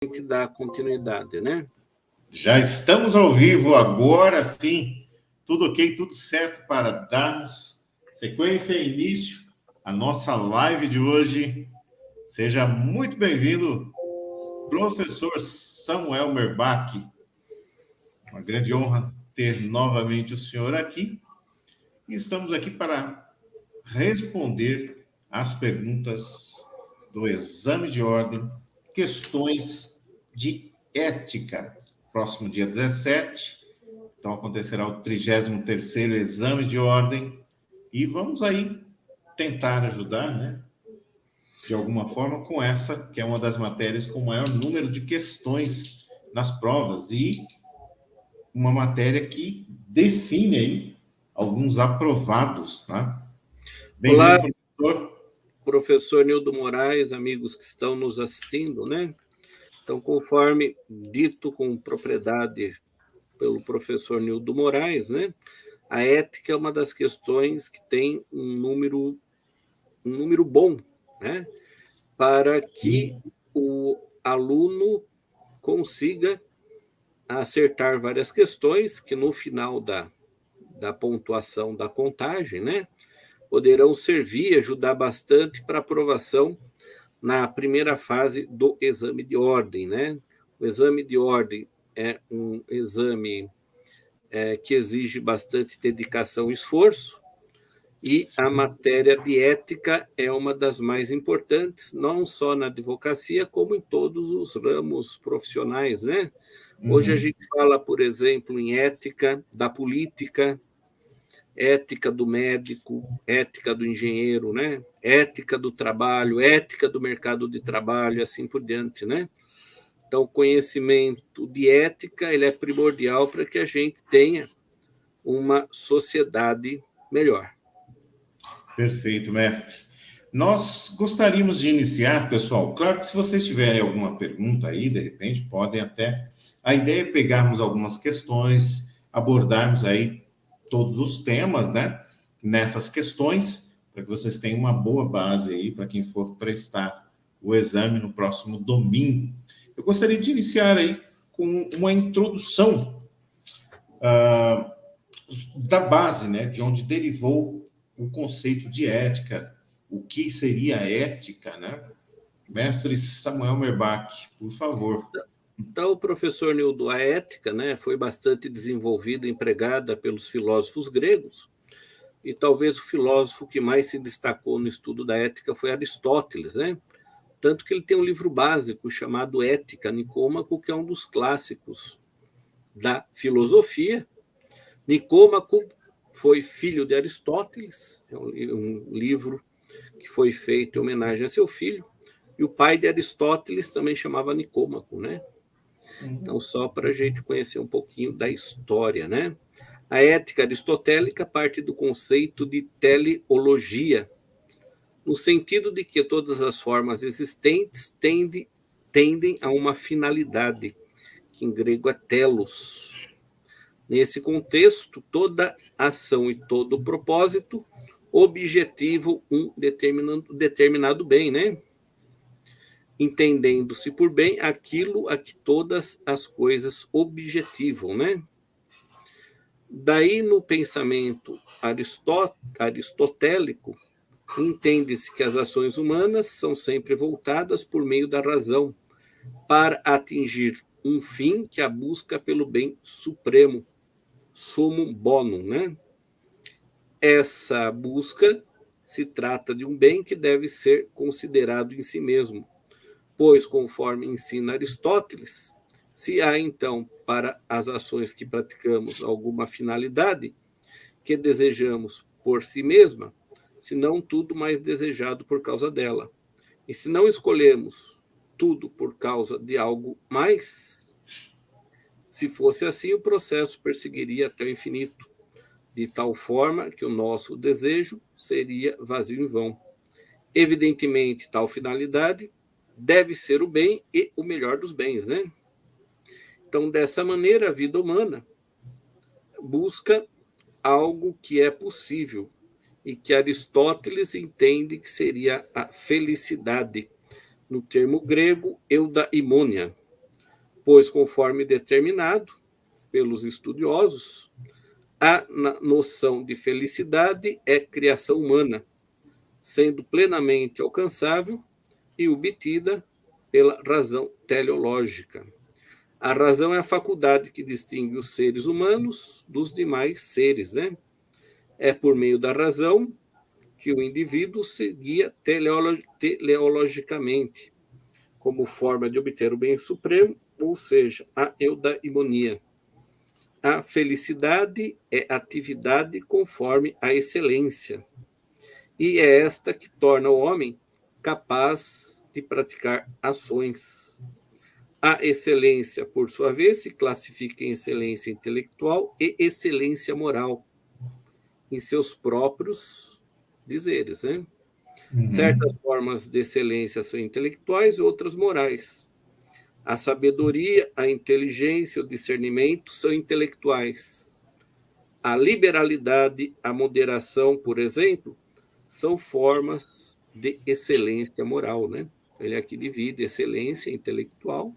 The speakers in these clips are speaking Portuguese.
gente dar continuidade, né? Já estamos ao vivo agora, sim. Tudo ok, tudo certo para darmos sequência e início à nossa live de hoje. Seja muito bem-vindo, professor Samuel Merbach. Uma grande honra ter novamente o senhor aqui. E estamos aqui para responder às perguntas do exame de ordem, questões de ética. Próximo dia 17, então acontecerá o 33º exame de ordem e vamos aí tentar ajudar, né? De alguma forma com essa, que é uma das matérias com o maior número de questões nas provas e uma matéria que define aí alguns aprovados, tá? Olá, Bem-vindo, professor. professor Nildo Moraes, amigos que estão nos assistindo, né? Então, conforme dito com propriedade pelo professor Nildo Moraes, né? A ética é uma das questões que tem um número bom, né? Para que o aluno consiga acertar várias questões que no final da pontuação da contagem, né? Poderão servir e ajudar bastante para aprovação na primeira fase do exame de ordem, né? O exame de ordem é um exame que exige bastante dedicação e esforço, e a matéria de ética é uma das mais importantes, não só na advocacia, como em todos os ramos profissionais, né? Hoje a gente fala, por exemplo, em ética da política, ética do médico, ética do engenheiro, né? Ética do trabalho, ética do mercado de trabalho, e assim por diante, né? Então, o conhecimento de ética ele é primordial para que a gente tenha uma sociedade melhor. Perfeito, mestre. Nós gostaríamos de iniciar, pessoal. Claro que se vocês tiverem alguma pergunta aí, de repente, podem até. A ideia é pegarmos algumas questões, abordarmos aí todos os temas, né? Nessas questões, para que vocês tenham uma boa base aí para quem for prestar o exame no próximo domingo. Eu gostaria de iniciar aí com uma introdução da base, né? De onde derivou o conceito de ética, o que seria ética, né? Mestre Samuel Merbach, por favor. Então, o professor Nildo, a ética, né, foi bastante desenvolvida e empregada pelos filósofos gregos, e talvez o filósofo que mais se destacou no estudo da ética foi Aristóteles, né? Tanto que ele tem um livro básico chamado Ética Nicômaco, que é um dos clássicos da filosofia. Nicômaco foi filho de Aristóteles, é um livro que foi feito em homenagem a seu filho, e o pai de Aristóteles também chamava Nicômaco, né? Então, só para a gente conhecer um pouquinho da história, né? A ética aristotélica parte do conceito de teleologia, no sentido de que todas as formas existentes tendem a uma finalidade, que em grego é telos. Nesse contexto, toda ação e todo propósito objetivam um determinado bem, né? Entendendo-se por bem aquilo a que todas as coisas objetivam, né? Daí, no pensamento aristotélico, entende-se que as ações humanas são sempre voltadas por meio da razão para atingir um fim que a busca pelo bem supremo, summum bonum, né? Essa busca se trata de um bem que deve ser considerado em si mesmo, pois, conforme ensina Aristóteles, se há então para as ações que praticamos alguma finalidade que desejamos por si mesma, se não tudo mais desejado por causa dela. E se não escolhemos tudo por causa de algo mais, se fosse assim, o processo perseguiria até o infinito, de tal forma que o nosso desejo seria vazio em vão. Evidentemente, tal finalidade deve ser o bem e o melhor dos bens, né? Então, dessa maneira, a vida humana busca algo que é possível e que Aristóteles entende que seria a felicidade, no termo grego, eudaimonia. pois, conforme determinado pelos estudiosos, a noção de felicidade é criação humana, sendo plenamente alcançável e obtida pela razão teleológica. A razão é a faculdade que distingue os seres humanos dos demais seres, né? É por meio da razão que o indivíduo se guia teleologicamente, como forma de obter o bem supremo, ou seja, a eudaimonia. A felicidade é atividade conforme a excelência, e é esta que torna o homem capaz de praticar ações. A excelência, por sua vez, se classifica em excelência intelectual e excelência moral, em seus próprios dizeres, né? Certas formas de excelência são intelectuais e outras morais. A sabedoria, a inteligência e o discernimento são intelectuais. A liberalidade, a moderação, por exemplo, são formas de excelência moral, né? Ele aqui divide excelência intelectual,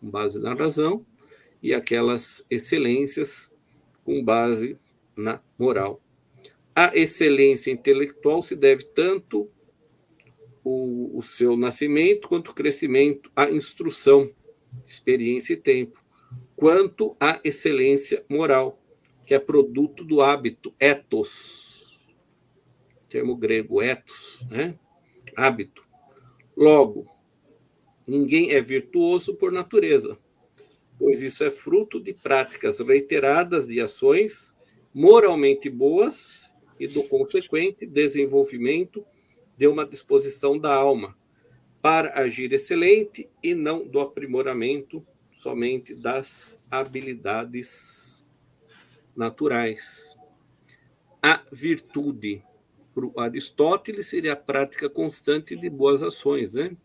com base na razão, e aquelas excelências com base na moral. A excelência intelectual se deve tanto o seu nascimento quanto o crescimento à instrução, experiência e tempo, quanto à excelência moral, que é produto do hábito, ethos, termo grego ethos, né? Hábito. Logo, ninguém é virtuoso por natureza, pois isso é fruto de práticas reiteradas de ações moralmente boas e do consequente desenvolvimento de uma disposição da alma para agir excelente e não do aprimoramento somente das habilidades naturais. A virtude, para o Aristóteles, seria a prática constante de boas ações, né?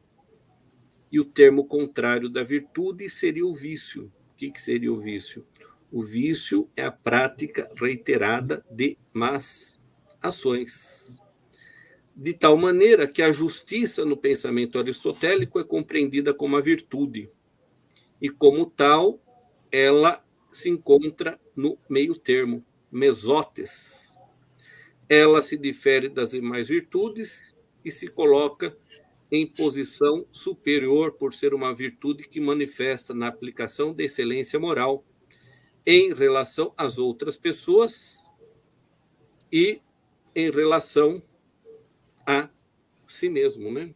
E o termo contrário da virtude seria o vício. O que seria o vício? O vício é a prática reiterada de más ações. De tal maneira que a justiça no pensamento aristotélico é compreendida como a virtude. E como tal, ela se encontra no meio termo, mesotes. Ela se difere das demais virtudes e se coloca em posição superior por ser uma virtude que manifesta na aplicação da excelência moral em relação às outras pessoas e em relação a si mesmo, né?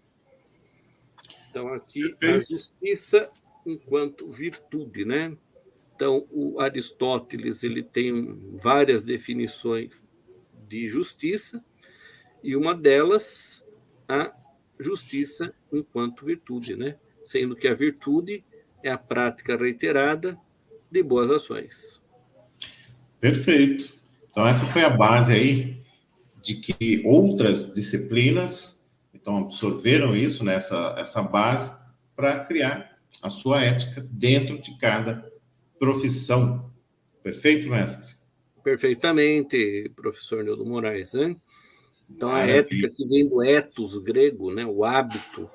Então, aqui a justiça enquanto virtude, né? Então, o Aristóteles ele tem várias definições de justiça e uma delas a justiça enquanto virtude, né? Sendo que a virtude é a prática reiterada de boas ações. Perfeito. Então, essa foi a base aí de que outras disciplinas então absorveram isso, né, essa base, para criar a sua ética dentro de cada profissão. Perfeito, mestre? Perfeitamente, professor Nildo Moraes, né? Então, a Maravilha. ética que vem do ethos grego, né, o hábito,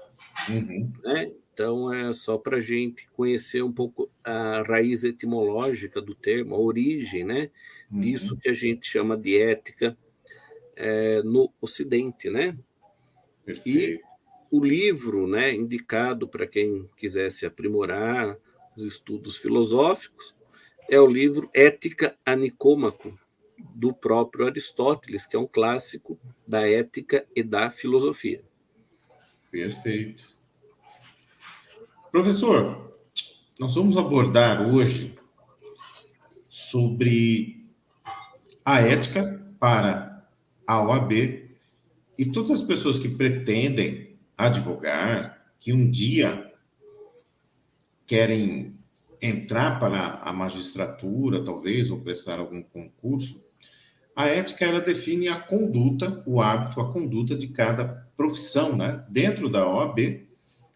Uhum. né? Então, é só para a gente conhecer um pouco a raiz etimológica do termo, a origem, né, disso que a gente chama de ética no Ocidente, né? E Perfeito. o livro, né, indicado para quem quisesse aprimorar os estudos filosóficos é o livro Ética a Nicômaco, do próprio Aristóteles, que é um clássico da ética e da filosofia. Perfeito. Professor, nós vamos abordar hoje sobre a ética para a OAB e todas as pessoas que pretendem advogar, que um dia querem entrar para a magistratura, talvez, ou prestar algum concurso. A ética, ela define a conduta, o hábito, a conduta de cada profissão, né? Dentro da OAB,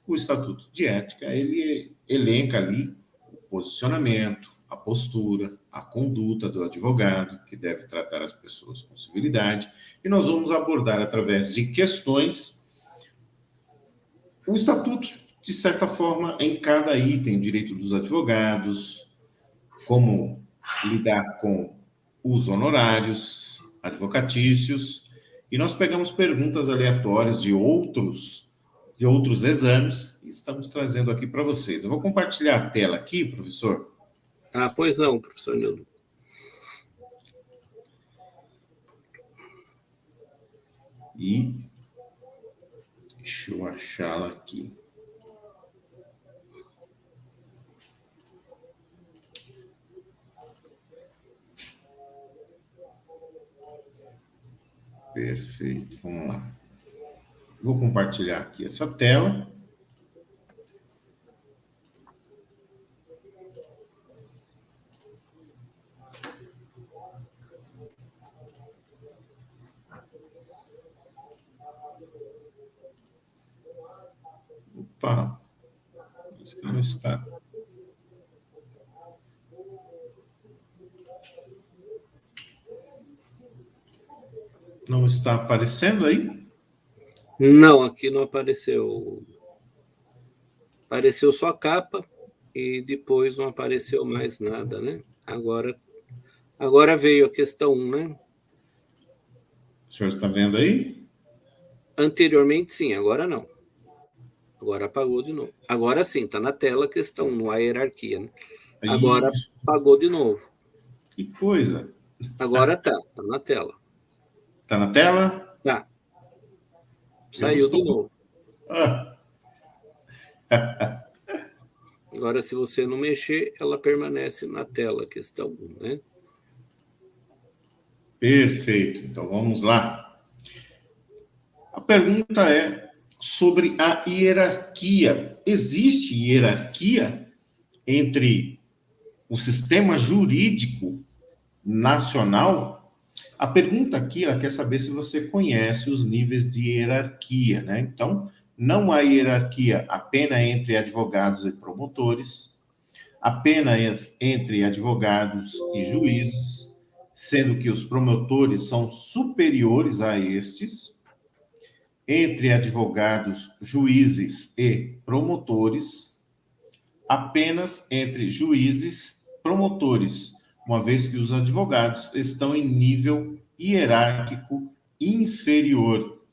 o Estatuto de Ética, ele elenca ali o posicionamento, a postura, a conduta do advogado, que deve tratar as pessoas com civilidade, e nós vamos abordar através de questões. O Estatuto de certa forma, em cada item, direito dos advogados, como lidar com os honorários advocatícios, e nós pegamos perguntas aleatórias de outros exames e estamos trazendo aqui para vocês. Eu vou compartilhar a tela aqui, professor. Ah, pois não, professor Nildo. E deixa eu achá-la aqui. Perfeito, vamos lá. Vou compartilhar aqui essa tela. Opa, isso que não está. Não está aparecendo aí? Não, aqui não apareceu. Apareceu só a capa e depois não apareceu mais nada, né? Agora veio a questão 1, né? O senhor está vendo aí? Anteriormente, sim, agora não. Agora apagou de novo. Agora sim, está na tela a questão 1, a hierarquia, né? Agora Isso. apagou de novo. Que coisa. Agora tá na tela. Está na tela? Tá. Eu não Saiu de estou... novo. Ah. Agora, se você não mexer, ela permanece na tela, questão 1, né? Perfeito. Então, vamos lá. A pergunta é sobre a hierarquia. Existe hierarquia entre o sistema jurídico nacional? A pergunta aqui, ela quer saber se você conhece os níveis de hierarquia, né? Então, não há hierarquia apenas entre advogados e promotores, apenas entre advogados e juízes, sendo que os promotores são superiores a estes, entre advogados, juízes e promotores, apenas entre juízes, promotores, uma vez que os advogados estão em nível hierárquico inferior.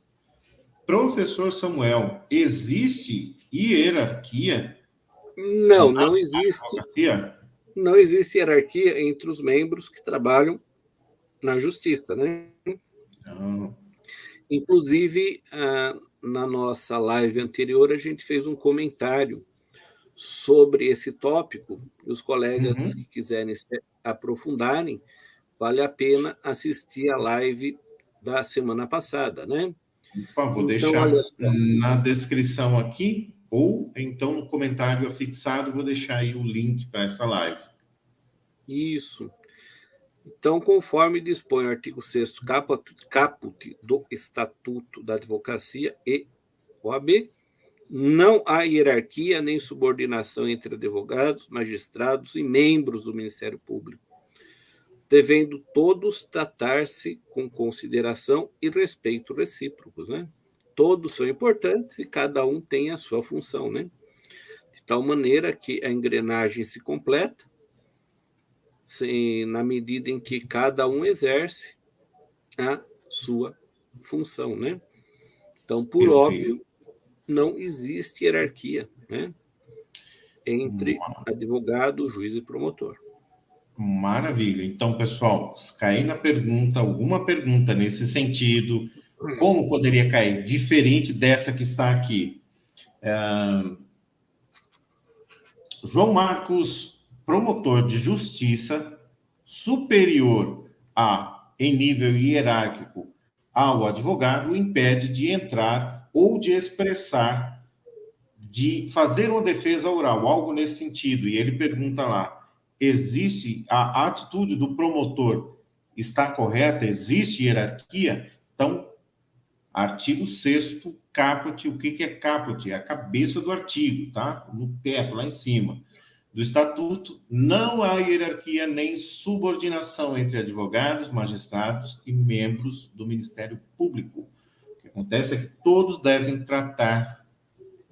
Professor Samuel, existe hierarquia? Não existe. Advocacia? Não existe hierarquia entre os membros que trabalham na justiça, né? Não. Inclusive, na nossa live anterior, a gente fez um comentário sobre esse tópico. Os colegas que quiserem se aprofundarem, vale a pena assistir a live da semana passada, né? Vou Então, deixar olha só. na descrição aqui, ou então no comentário afixado, vou deixar aí o link para essa live. Isso. Então, conforme dispõe o artigo 6º caput do Estatuto da Advocacia e OAB, não há hierarquia nem subordinação entre advogados, magistrados e membros do Ministério Público, devendo todos tratar-se com consideração e respeito recíprocos, né? Todos são importantes e cada um tem a sua função, né? De tal maneira que a engrenagem se completa na medida em que cada um exerce a sua função, né? Então, por Perfeito. óbvio, não existe hierarquia, né? Entre advogado, juiz e promotor. Maravilha. Então, pessoal, se cair na pergunta, alguma pergunta nesse sentido, como poderia cair? Diferente dessa que está aqui. João Marcos, promotor de justiça, superior em nível hierárquico ao advogado, impede de entrar ou de expressar, de fazer uma defesa oral, algo nesse sentido. E ele pergunta lá, existe a atitude do promotor, está correta? Existe hierarquia? Então, artigo 6º, caput. O que é caput? É a cabeça do artigo, tá? No teto, lá em cima. Do Estatuto, não há hierarquia nem subordinação entre advogados, magistrados e membros do Ministério Público. O que acontece é que todos devem tratar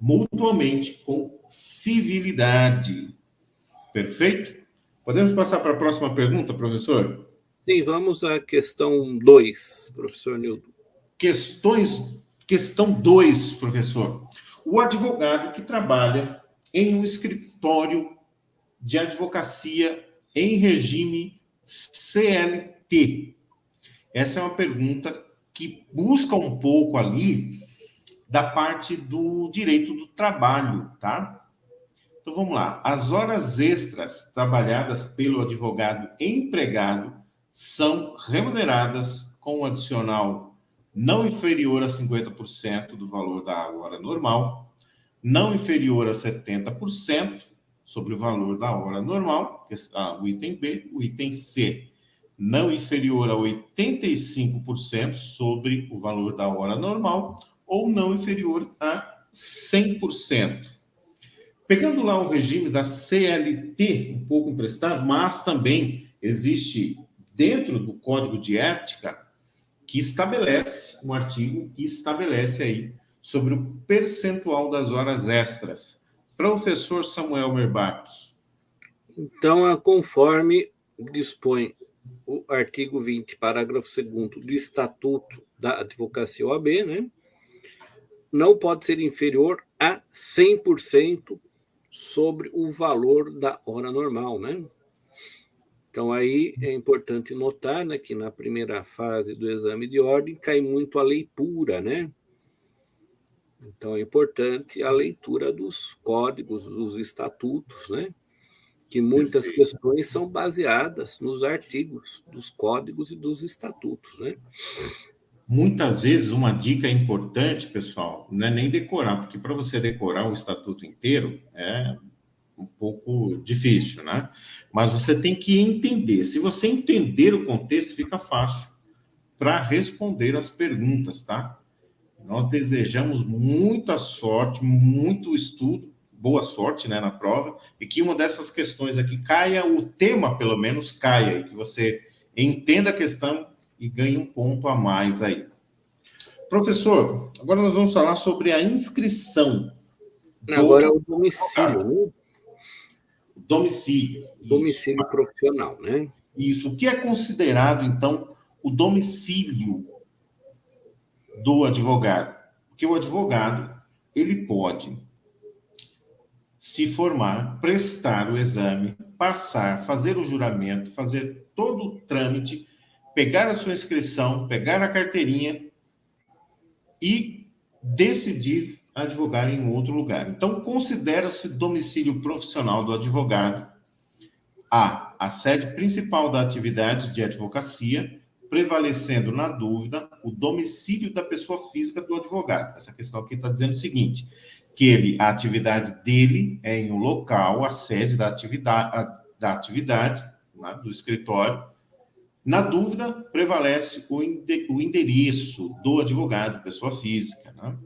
mutuamente com civilidade. Perfeito? Podemos passar para a próxima pergunta, professor? Sim, vamos à questão 2, professor Nildo. Questão 2, professor. O advogado que trabalha em um escritório de advocacia em regime CLT. Essa é uma pergunta que busca um pouco ali da parte do direito do trabalho, tá? Então vamos lá. As horas extras trabalhadas pelo advogado empregado são remuneradas com um adicional não inferior a 50% do valor da hora normal, não inferior a 70% sobre o valor da hora normal, o item B, o item C, não inferior a 85% sobre o valor da hora normal ou não inferior a 100%. Pegando lá o regime da CLT, um pouco emprestado, mas também existe dentro do Código de Ética que estabelece, um artigo que estabelece aí sobre o percentual das horas extras. Professor Samuel Merbach. Então, conforme dispõe o artigo 20, parágrafo 2º do Estatuto da Advocacia OAB, né, não pode ser inferior a 100% sobre o valor da hora normal, né? Então, aí é importante notar, né, que na primeira fase do exame de ordem cai muito a lei pura, né? Então, é importante a leitura dos códigos, dos estatutos, né? Que muitas Perfeito. questões são baseadas nos artigos dos códigos e dos estatutos, né? Muitas vezes uma dica importante, pessoal, não é nem decorar, porque para você decorar o estatuto inteiro é um pouco difícil, né? Mas você tem que entender. Se você entender o contexto, fica fácil para responder as perguntas, tá? Nós desejamos muita sorte, muito estudo, boa sorte, né, na prova, e que uma dessas questões aqui caia, o tema pelo menos caia, e que você entenda a questão e ganhe um ponto a mais aí. Professor, agora nós vamos falar sobre a inscrição do Agora é o domicílio, né? domicílio. Isso. Domicílio profissional, né? Isso. O que é considerado, então, o domicílio do advogado? Porque o advogado, ele pode se formar, prestar o exame, passar, fazer o juramento, fazer todo o trâmite, pegar a sua inscrição, pegar a carteirinha e decidir advogar em outro lugar. Então, considera-se domicílio profissional do advogado a sede principal da atividade de advocacia, prevalecendo na dúvida o domicílio da pessoa física do advogado. Essa questão aqui está dizendo o seguinte, que a atividade dele é em um local, a sede da atividade né, do escritório. Na dúvida, prevalece o endereço do advogado, pessoa física. Né?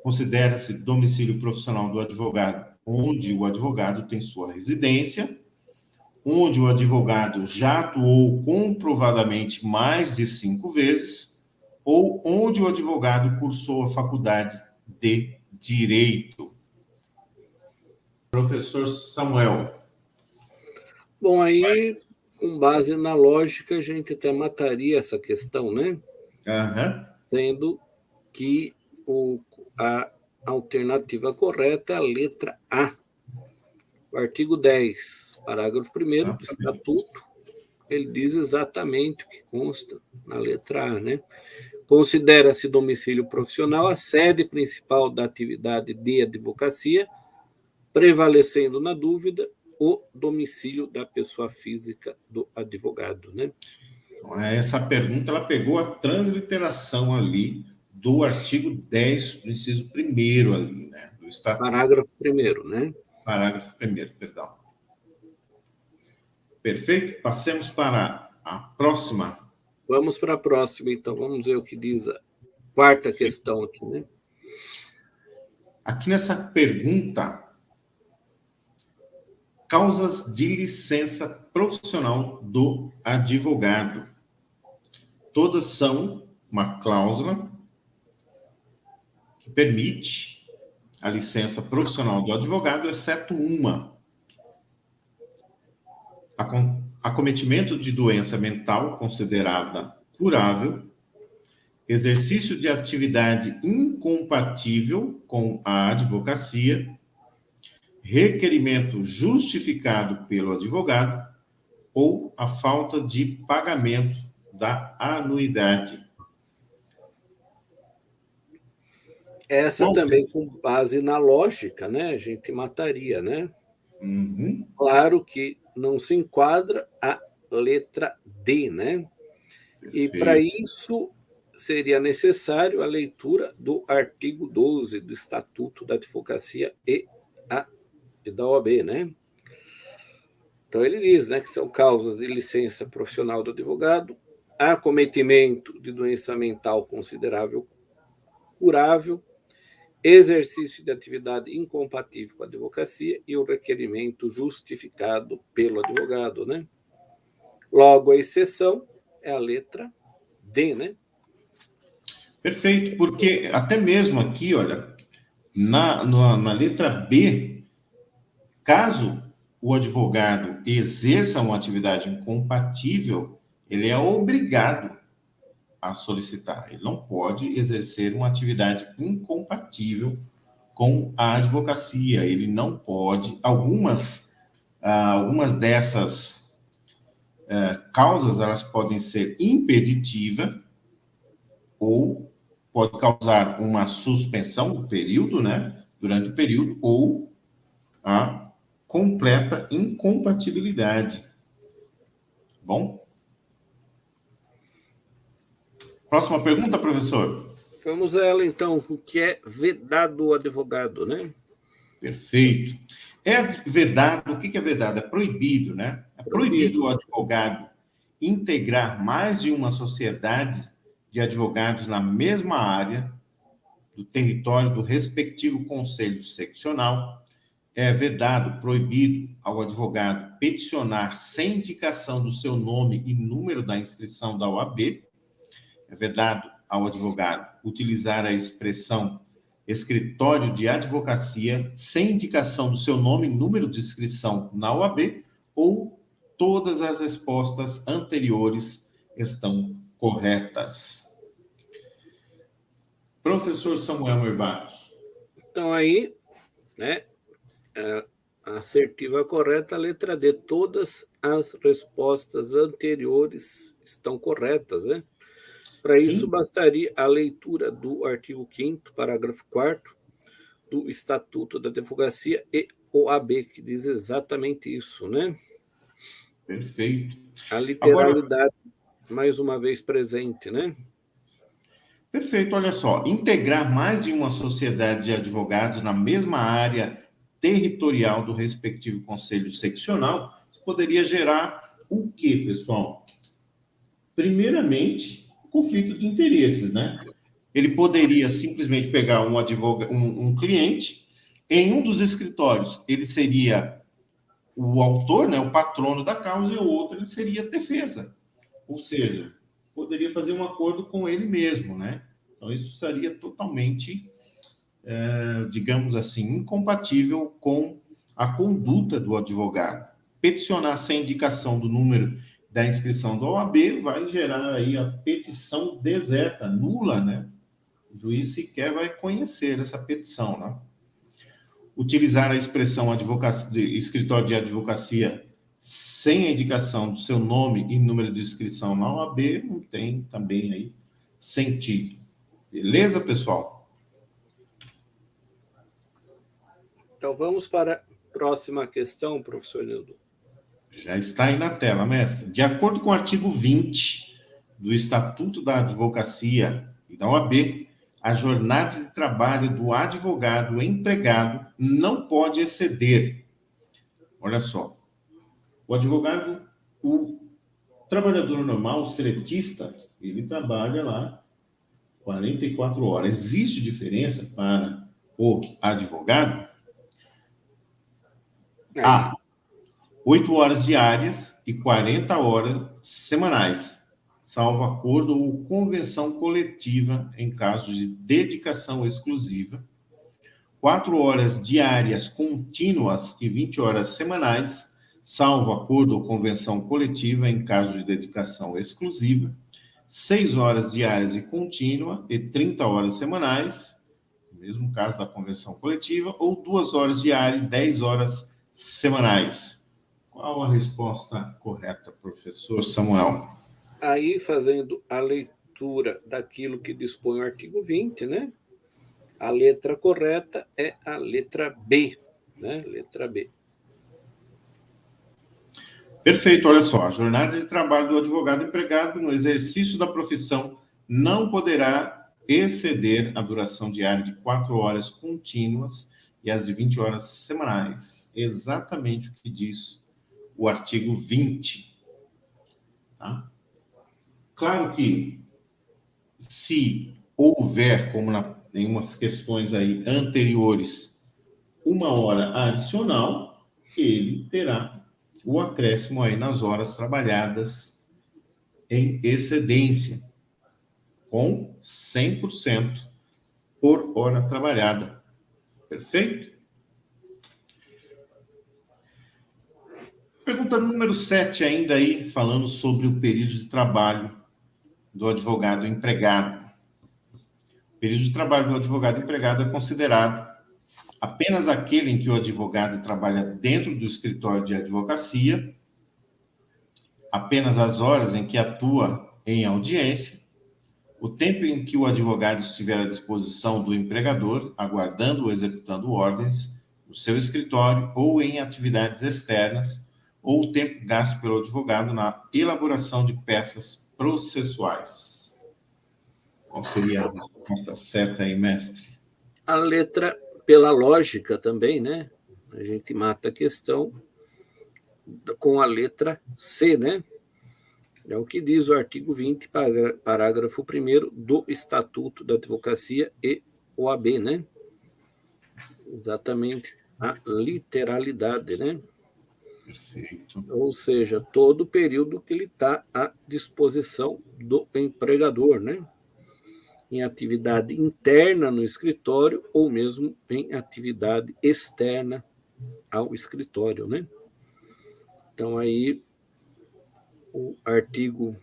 Considera-se domicílio profissional do advogado, onde o advogado tem sua residência, onde o advogado já atuou comprovadamente mais de 5 vezes, ou onde o advogado cursou a faculdade de Direito. Professor Samuel. Bom, aí, com base na lógica, a gente até mataria essa questão, né? Uhum. Sendo que a alternativa correta é a letra A. O artigo 10, parágrafo 1º do Estatuto, ele diz exatamente o que consta na letra A, né? Considera-se domicílio profissional a sede principal da atividade de advocacia, prevalecendo na dúvida o domicílio da pessoa física do advogado, né? Então, essa pergunta, ela pegou a transliteração ali do artigo 10, do inciso 1º ali, né? Do Estatuto. Parágrafo 1º, né? Parágrafo 1º, perdão. Perfeito? Passemos para a próxima. Vamos para a próxima, então. Vamos ver o que diz a quarta questão aqui, né? Aqui nessa pergunta, causas de licença profissional do advogado. Todas são uma cláusula que permite a licença profissional do advogado, exceto uma: acometimento de doença mental considerada curável, exercício de atividade incompatível com a advocacia, requerimento justificado pelo advogado ou a falta de pagamento da anuidade. Essa também, com base na lógica, né? A gente mataria, né? Uhum. Claro que não se enquadra a letra D, né? E para Perfeito. isso seria necessário a leitura do artigo 12 do Estatuto da Advocacia e da OAB, né? Então ele diz, né, que são causas de licença profissional do advogado, acometimento de doença mental considerável curável, exercício de atividade incompatível com a advocacia e o requerimento justificado pelo advogado, né? Logo, a exceção é a letra D, né? Perfeito, porque até mesmo aqui, olha, na letra B, caso o advogado exerça uma atividade incompatível, ele é obrigado a solicitar. Ele não pode exercer uma atividade incompatível com a advocacia. Ele não pode. Algumas dessas causas, elas podem ser impeditiva ou pode causar uma suspensão do período, né? Durante o período, ou a completa incompatibilidade. Bom? Próxima pergunta, professor. Vamos a ela, então. O que é vedado ao advogado, né? Perfeito. É vedado, o que é vedado? É proibido, né? É proibido o advogado integrar mais de uma sociedade de advogados na mesma área do território do respectivo conselho seccional. É vedado, proibido ao advogado peticionar sem indicação do seu nome e número da inscrição da OAB. É vedado ao advogado utilizar a expressão escritório de advocacia sem indicação do seu nome e número de inscrição na OAB, ou todas as respostas anteriores estão corretas. Professor Samuel Merbach. Então, aí, né, a assertiva correta, a letra D. Todas as respostas anteriores estão corretas, né? Para isso, Sim, bastaria a leitura do artigo 5º, parágrafo 4º, do Estatuto da Advocacia e OAB, que diz exatamente isso, né? perfeito. A Agora, literalidade, mais uma vez, presente, né? perfeito, olha só. Integrar mais de uma sociedade de advogados na mesma área territorial do respectivo conselho seccional poderia gerar o quê, pessoal? Primeiramente, conflito de interesses, né? Ele poderia simplesmente pegar um cliente, em um dos escritórios, ele seria o autor, né, o patrono da causa, e o outro ele seria a defesa. Ou seja, poderia fazer um acordo com ele mesmo, né? Então, isso seria totalmente, digamos assim, incompatível com a conduta do advogado. Peticionar sem indicação do número da inscrição da OAB vai gerar aí a petição deserta, nula, né? O juiz sequer vai conhecer essa petição, né? Utilizar a expressão escritório de advocacia sem a indicação do seu nome e número de inscrição na OAB não tem também aí sentido. Beleza, pessoal? Então, vamos para a próxima questão, professor Nildo. Já está aí na tela, mestre. De acordo com o artigo 20 do Estatuto da Advocacia e da OAB, a jornada de trabalho do advogado empregado não pode exceder. Olha só, o advogado, o trabalhador normal, o seletista, ele trabalha lá 44 horas. Existe diferença para o advogado? Há 8 horas diárias e 40 horas semanais, salvo acordo ou convenção coletiva em caso de dedicação exclusiva. 4 horas diárias contínuas e 20 horas semanais, salvo acordo ou convenção coletiva em caso de dedicação exclusiva, 6 horas diárias e contínua e 30 horas semanais, no mesmo caso da convenção coletiva, ou 2 horas diárias e 10 horas semanais. Qual a resposta correta, professor Samuel? Aí, fazendo a leitura daquilo que dispõe o artigo 20, né? A letra correta é a letra B, né? Letra B. Perfeito, olha só. A jornada de trabalho do advogado empregado no exercício da profissão não poderá exceder a duração diária de 4 horas contínuas e as de 20 horas semanais. Exatamente o que diz o artigo 20. Tá? Claro que, se houver, como em umas questões aí anteriores, 1 hora adicional, ele terá o acréscimo aí nas horas trabalhadas em excedência, com 100% por hora trabalhada. Perfeito? Pergunta número 7 ainda aí, falando sobre o período de trabalho do advogado empregado. O período de trabalho do advogado empregado é considerado apenas aquele em que o advogado trabalha dentro do escritório de advocacia, apenas as horas em que atua em audiência, o tempo em que o advogado estiver à disposição do empregador, aguardando ou executando ordens, no seu escritório ou em atividades externas, ou o tempo gasto pelo advogado na elaboração de peças processuais. Qual seria a resposta certa aí, mestre? A letra, pela lógica também, né? A gente mata a questão com a letra C, né? É o que diz o artigo 20, parágrafo 1º do Estatuto da Advocacia e OAB, né? Exatamente a literalidade, né? Perfeito. Ou seja, todo o período que ele está à disposição do empregador, né? Em atividade interna no escritório ou mesmo em atividade externa ao escritório, né? Então, aí, o artigo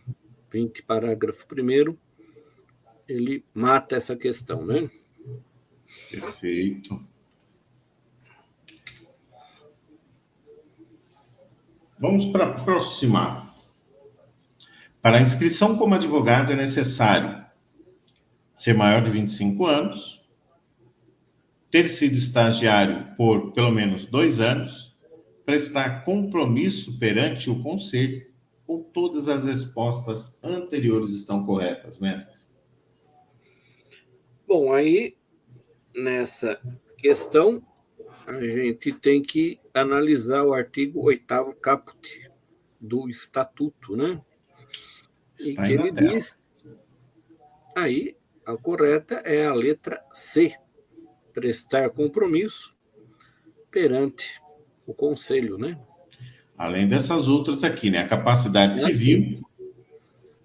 20, parágrafo 1º, ele mata essa questão, né? Perfeito. Vamos para a próxima. Para a inscrição como advogado é necessário ser maior de 25 anos, ter sido estagiário por pelo menos 2 anos, prestar compromisso perante o conselho, ou todas as respostas anteriores estão corretas, mestre? Bom, aí, nessa questão, a gente tem que analisar o artigo 8º caput do Estatuto, né? E Está que aí na ele tela. diz, aí, a correta é a letra C, prestar compromisso perante o conselho, né? Além dessas outras aqui, né? A capacidade Assim, civil,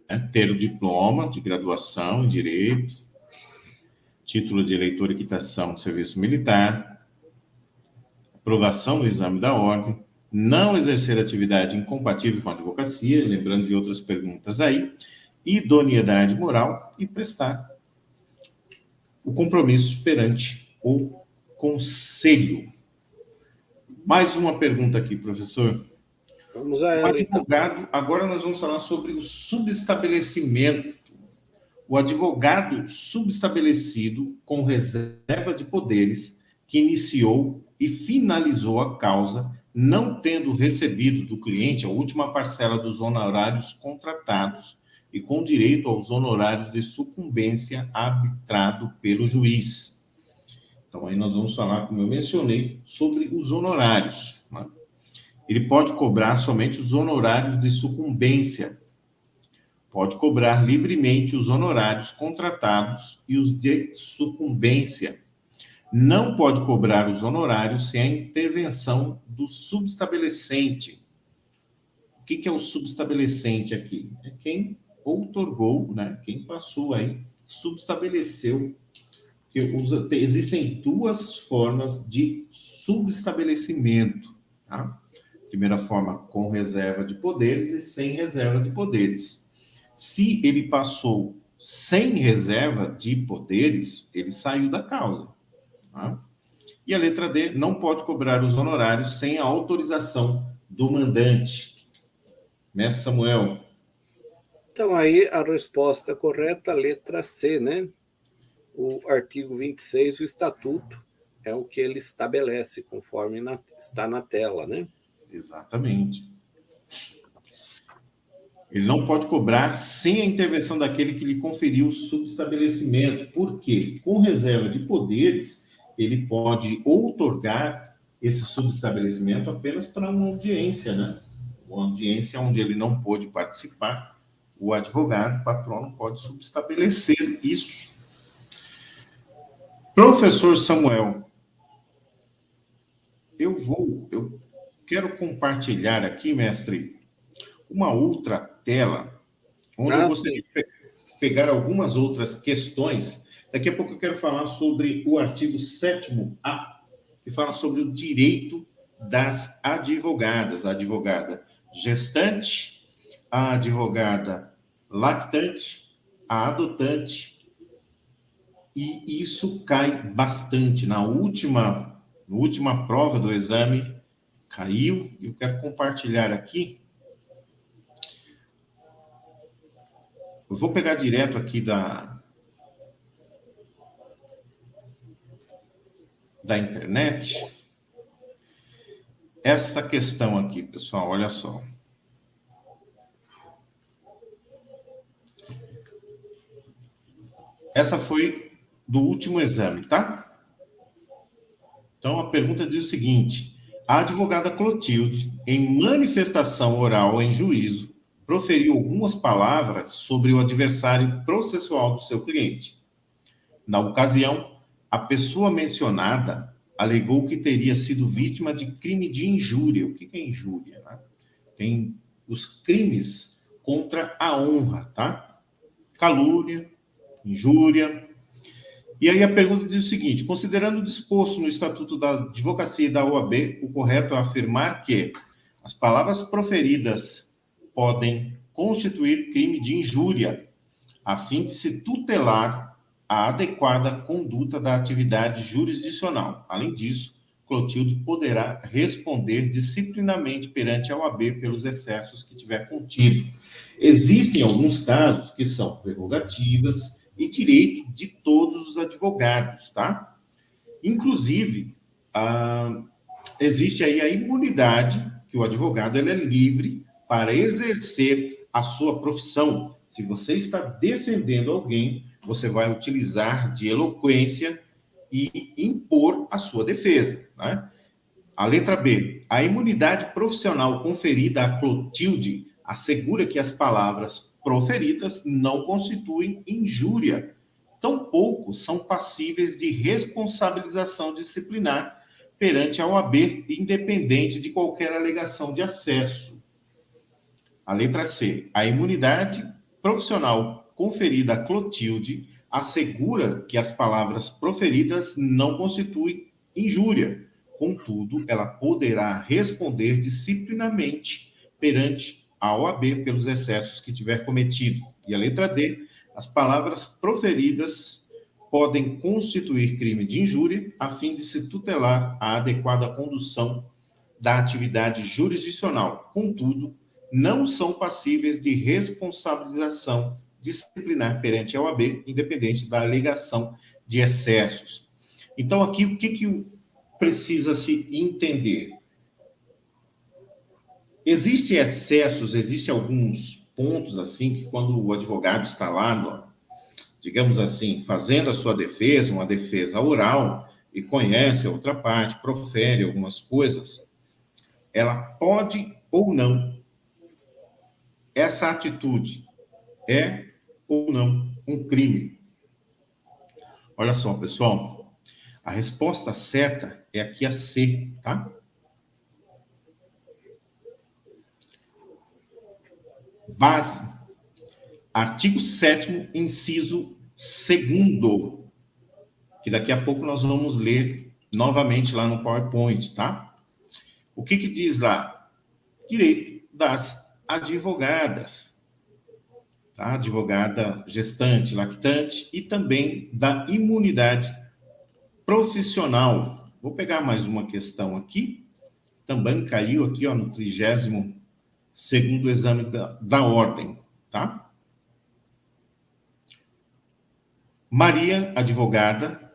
né? Ter o diploma de graduação em direito, título de eleitor e quitação do serviço militar, aprovação no exame da ordem, não exercer atividade incompatível com a advocacia, lembrando de outras perguntas aí, idoneidade moral e prestar o compromisso perante o conselho. Mais uma pergunta aqui, professor. vamos a O ela, então. advogado, agora nós vamos falar sobre o subestabelecimento. O advogado subestabelecido com reserva de poderes que iniciou e finalizou a causa, não tendo recebido do cliente a última parcela dos honorários contratados e com direito aos honorários de sucumbência arbitrado pelo juiz. Então, aí nós vamos falar, como eu mencionei, sobre os honorários, né? Ele pode cobrar somente os honorários de sucumbência, pode cobrar livremente os honorários contratados e os de sucumbência. Não pode cobrar os honorários sem a intervenção do subestabelecente. O que é o subestabelecente aqui? É quem outorgou, né? Quem passou aí, subestabeleceu existem duas formas de subestabelecimento, tá? Primeira forma, com reserva de poderes e sem reserva de poderes. Se ele passou sem reserva de poderes, ele saiu da causa, tá? E a letra D, não pode cobrar os honorários sem a autorização do mandante. Mestre Samuel. Então, aí a resposta correta, letra C, né? O artigo 26 do Estatuto é o que ele estabelece, conforme está na tela, né? Exatamente. Ele não pode cobrar sem a intervenção daquele que lhe conferiu o subestabelecimento. Por quê? Com reserva de poderes, ele pode outorgar esse subestabelecimento apenas para uma audiência, né? Uma audiência onde ele não pôde participar, o advogado, o patrono, pode subestabelecer isso. Professor Samuel, eu quero compartilhar aqui, mestre, uma outra tela, onde eu gostaria de pegar algumas outras questões. Daqui a pouco eu quero falar sobre o artigo 7º-A, que fala sobre o direito das advogadas, a advogada gestante, a advogada lactante, a adotante, e isso cai bastante. Na última prova do exame, caiu, e eu quero compartilhar aqui. Eu vou pegar direto aqui da internet. Essa questão aqui, pessoal, olha só. Essa foi do último exame, tá? Então, a pergunta diz o seguinte: a advogada Clotilde, em manifestação oral em juízo, proferiu algumas palavras sobre o adversário processual do seu cliente. Na ocasião, a pessoa mencionada alegou que teria sido vítima de crime de injúria. O que é injúria, né? Tem os crimes contra a honra, tá? Calúnia, injúria. E aí a pergunta diz o seguinte: considerando o disposto no Estatuto da Advocacia e da OAB, o correto é afirmar que as palavras proferidas podem constituir crime de injúria, a fim de se tutelar a adequada conduta da atividade jurisdicional. Além disso, Clotilde poderá responder disciplinamente perante a OAB pelos excessos que tiver cometido. Existem alguns casos que são prerrogativas e direito de todos os advogados, tá? Inclusive, existe aí a imunidade, que o advogado ele é livre para exercer a sua profissão. Se você está defendendo alguém, você vai utilizar de eloquência e impor a sua defesa, né? A letra B. A imunidade profissional conferida a Clotilde assegura que as palavras proferidas não constituem injúria, tampouco são passíveis de responsabilização disciplinar perante a OAB, independente de qualquer alegação de acesso. A letra C. A imunidade profissional conferida a Clotilde assegura que as palavras proferidas não constituem injúria. Contudo, ela poderá responder disciplinamente perante a OAB pelos excessos que tiver cometido. E a letra D. As palavras proferidas podem constituir crime de injúria a fim de se tutelar a adequada condução da atividade jurisdicional. Contudo, não são passíveis de responsabilização disciplinar perante a OAB, independente da alegação de excessos. Então, aqui, o que precisa se entender? Existem excessos, existem alguns pontos, assim, que quando o advogado está lá, digamos assim, fazendo a sua defesa, uma defesa oral, e conhece a outra parte, profere algumas coisas, ela pode ou não, essa atitude é ou não um crime? Olha só, pessoal, a resposta certa é aqui a C, tá? Base, artigo 7º, inciso 2º, que daqui a pouco nós vamos ler novamente lá no PowerPoint, tá? O que diz lá? Direito das advogadas, tá? Advogada gestante, lactante, e também da imunidade profissional. Vou pegar mais uma questão aqui, também caiu aqui, ó, no 32º exame da ordem, tá? Maria, advogada,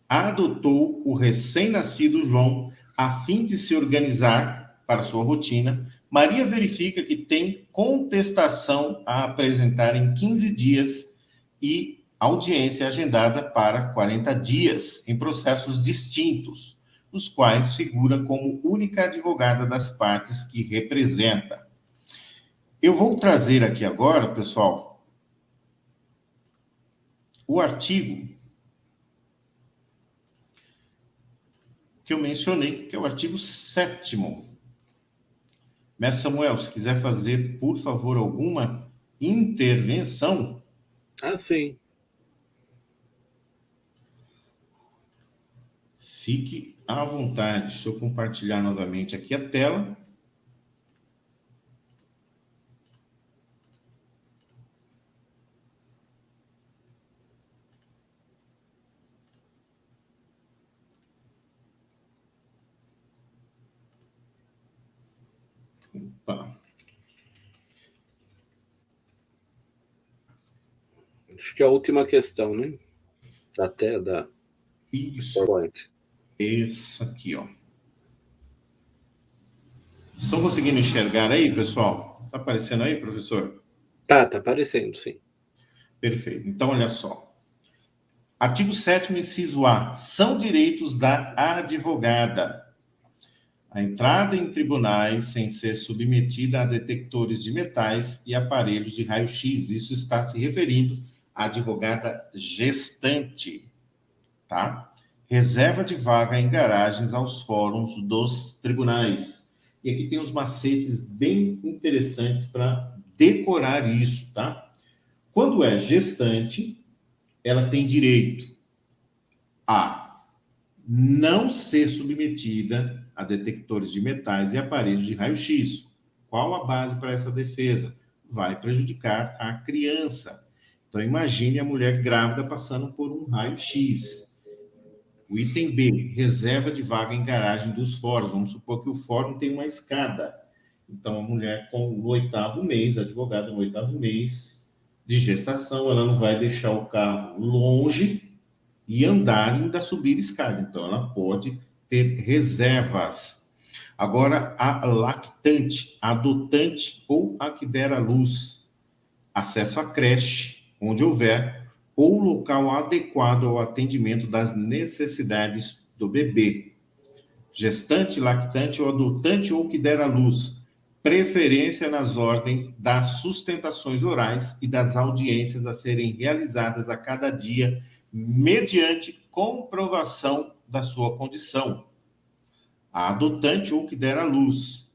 adotou o recém-nascido João a fim de se organizar para sua rotina. Maria verifica que tem contestação a apresentar em 15 dias e audiência agendada para 40 dias, em processos distintos, os quais figura como única advogada das partes que representa. Eu vou trazer aqui agora, pessoal, o artigo que eu mencionei, que é o artigo 7º. Mestre Samuel, se quiser fazer, por favor, alguma intervenção. Ah, sim. Fique à vontade. Deixa eu compartilhar novamente aqui a tela. Opa. Acho que é a última questão, né? Até da Isso. PowerPoint. Essa aqui, ó. Estão conseguindo enxergar aí, pessoal? Está aparecendo aí, professor? Tá aparecendo, sim. Perfeito. Então, olha só. Artigo 7º, inciso A. São direitos da advogada a entrada em tribunais sem ser submetida a detectores de metais e aparelhos de raio-x. Isso está se referindo à advogada gestante, tá? Reserva de vaga em garagens aos fóruns dos tribunais. E aqui tem uns macetes bem interessantes para decorar isso, tá? Quando é gestante, ela tem direito a não ser submetida a detectores de metais e aparelhos de raio-x. Qual a base para essa defesa? Vai prejudicar a criança. Então, imagine a mulher grávida passando por um raio-x. O item B, reserva de vaga em garagem dos fóruns. Vamos supor que o fórum tem uma escada. Então, a mulher com o 8º mês, a advogada no 8º mês de gestação, ela não vai deixar o carro longe e andar ainda subir escada. Então, ela pode ter reservas. Agora, a lactante, a adotante ou a que der à luz, acesso à creche, onde houver, ou local adequado ao atendimento das necessidades do bebê. Gestante, lactante ou adotante ou que der à luz, preferência nas ordens das sustentações orais e das audiências a serem realizadas a cada dia, mediante comprovação da sua condição. A adotante ou que der à luz.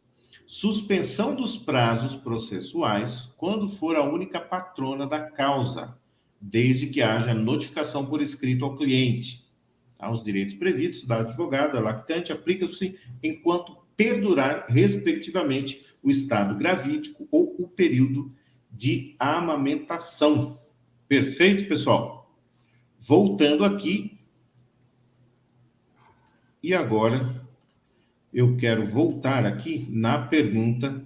Suspensão dos prazos processuais quando for a única patrona da causa, desde que haja notificação por escrito ao cliente. Tá? Os direitos previstos da advogada lactante aplicam-se enquanto perdurar, respectivamente, o estado gravídico ou o período de amamentação. Perfeito, pessoal? Voltando aqui, e agora eu quero voltar aqui na pergunta.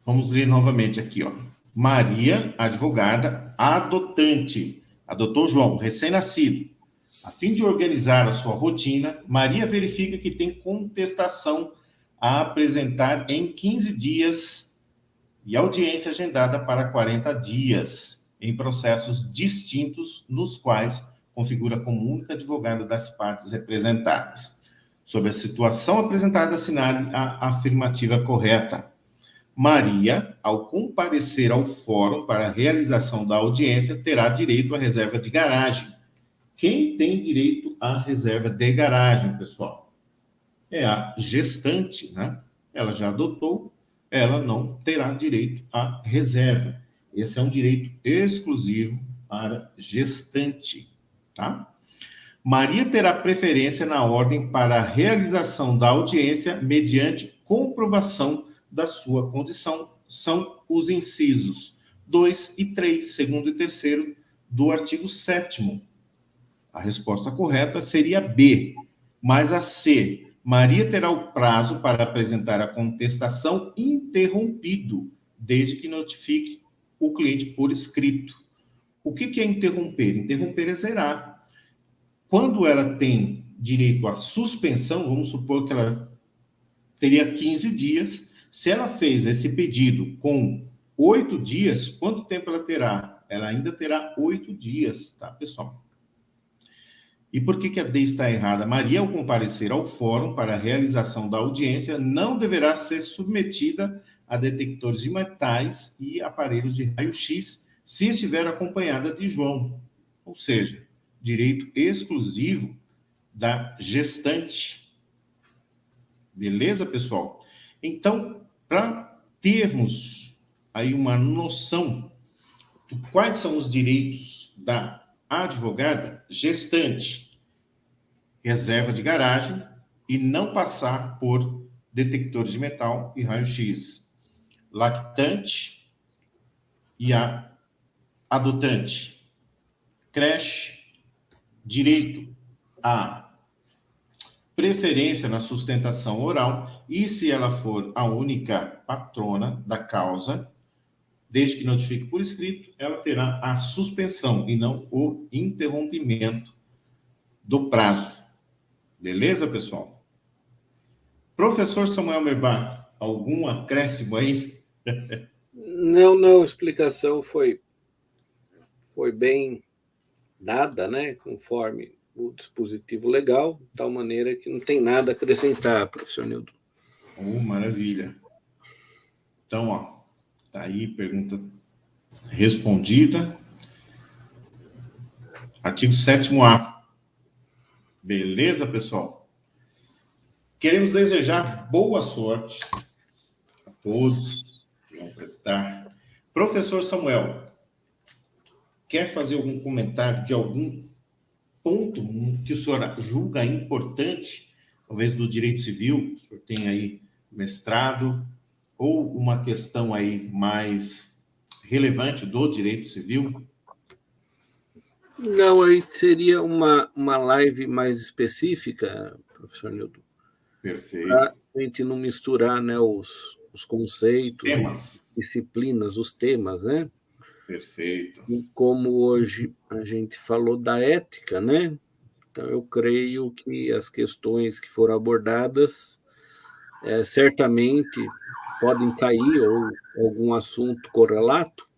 Vamos ler novamente aqui, ó. Maria, advogada, adotante, adotou João, recém-nascido. A fim de organizar a sua rotina, Maria verifica que tem contestação a apresentar em 15 dias e audiência agendada para 40 dias, em processos distintos, nos quais configura como única advogada das partes representadas. Sobre a situação apresentada, assinale a afirmativa correta. Maria, ao comparecer ao fórum para a realização da audiência, terá direito à reserva de garagem. Quem tem direito à reserva de garagem, pessoal? É a gestante, né? Ela já adotou, ela não terá direito à reserva. Esse é um direito exclusivo para gestante, tá? Maria terá preferência na ordem para a realização da audiência mediante comprovação da sua condição. São os incisos 2 e 3, segundo e terceiro, do artigo 7º. A resposta correta seria B, mas a C. Maria terá o prazo para apresentar a contestação interrompido, desde que notifique o cliente por escrito. O que é interromper? Interromper é zerar. Quando ela tem direito à suspensão, vamos supor que ela teria 15 dias, se ela fez esse pedido com 8 dias, quanto tempo ela terá? Ela ainda terá 8 dias, tá, pessoal? E por que a D está errada? Maria, ao comparecer ao fórum para a realização da audiência, não deverá ser submetida a detectores de metais e aparelhos de raio-x se estiver acompanhada de João. Ou seja, direito exclusivo da gestante. Beleza, pessoal? Então, para termos aí uma noção de quais são os direitos da advogada, gestante, reserva de garagem e não passar por detectores de metal e raio-x. Lactante e a adotante. Creche, direito à preferência na sustentação oral e, se ela for a única patrona da causa, desde que notifique por escrito, ela terá a suspensão e não o interrompimento do prazo. Beleza, pessoal? Professor Samuel Merbach, algum acréscimo aí? Não, a explicação foi bem dada, né, conforme o dispositivo legal, de tal maneira que não tem nada a acrescentar, professor Nildo. Maravilha. Então, ó, tá aí, pergunta respondida. Artigo 7º-A. Beleza, pessoal? Queremos desejar boa sorte a todos que vão prestar. Professor Samuel, quer fazer algum comentário de algum ponto que o senhor julga importante, talvez do direito civil? O senhor tem aí mestrado, ou uma questão aí mais relevante do direito civil? Não, aí seria uma live mais específica, professor Nildo, para Perfeito. a gente não misturar, né, os conceitos, Temas. disciplinas, os temas, né? Perfeito. E como hoje a gente falou da ética, né? Então, eu creio que as questões que foram abordadas certamente podem cair, ou algum assunto correlato,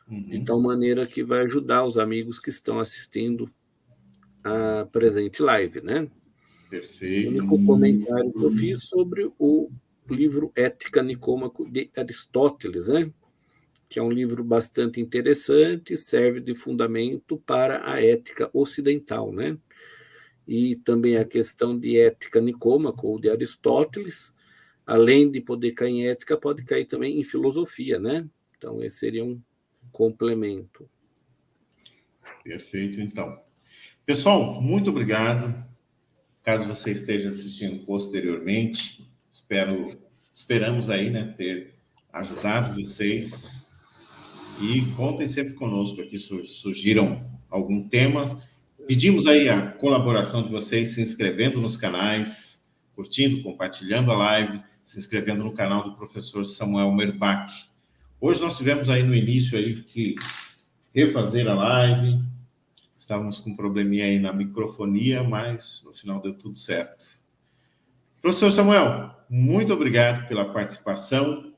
de tal maneira que vai ajudar os amigos que estão assistindo a presente live, né? O Perfeito. único comentário que eu fiz sobre o livro Ética Nicômaco de Aristóteles, né? Que é um livro bastante interessante, serve de fundamento para a ética ocidental, né? E também a questão de ética Nicômaco ou de Aristóteles, além de poder cair em ética, pode cair também em filosofia, né? Então, esse seria um complemento. Perfeito, então. Pessoal, muito obrigado. Caso você esteja assistindo posteriormente, esperamos aí, né, ter ajudado vocês. E contem sempre conosco aqui, surgiram algum tema. Pedimos aí a colaboração de vocês se inscrevendo nos canais, curtindo, compartilhando a live, se inscrevendo no canal do professor Samuel Merbach. Hoje nós tivemos aí no início aí que refazer a live, estávamos com um probleminha aí na microfonia, mas no final deu tudo certo. Professor Samuel, muito obrigado pela participação.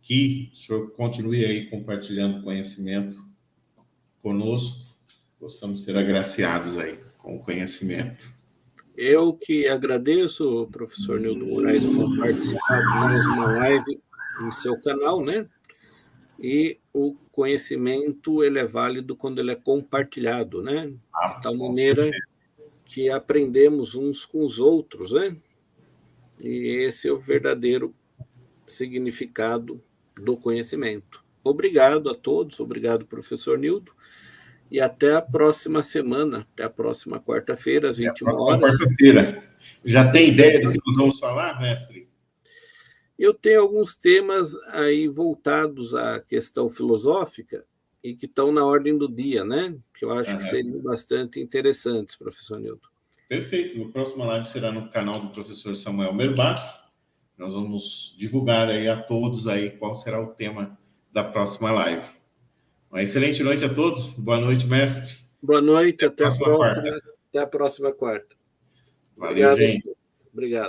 Que o senhor continue aí compartilhando conhecimento conosco, possamos ser agraciados aí com o conhecimento. Eu que agradeço, professor Nildo Moraes, por participar de mais uma live em seu canal, né? E o conhecimento ele é válido quando ele é compartilhado, né? De tal Com maneira certeza. que aprendemos uns com os outros, né? E esse é o verdadeiro significado do conhecimento. Obrigado a todos, obrigado, professor Nildo, e até a próxima semana, até a próxima quarta-feira, às Até a 21 próxima horas. quarta-feira. Já tem ideia do que nós vamos falar, mestre? Eu tenho alguns temas aí voltados à questão filosófica e que estão na ordem do dia, né? Que eu acho que seriam bastante interessantes, professor Nildo. Perfeito. A próxima live será no canal do professor Samuel Merbach. Nós vamos divulgar aí a todos aí qual será o tema da próxima live. Uma excelente noite a todos. Boa noite, mestre. Boa noite, até a próxima quarta. Até a próxima quarta. Valeu, Obrigado, gente. obrigado.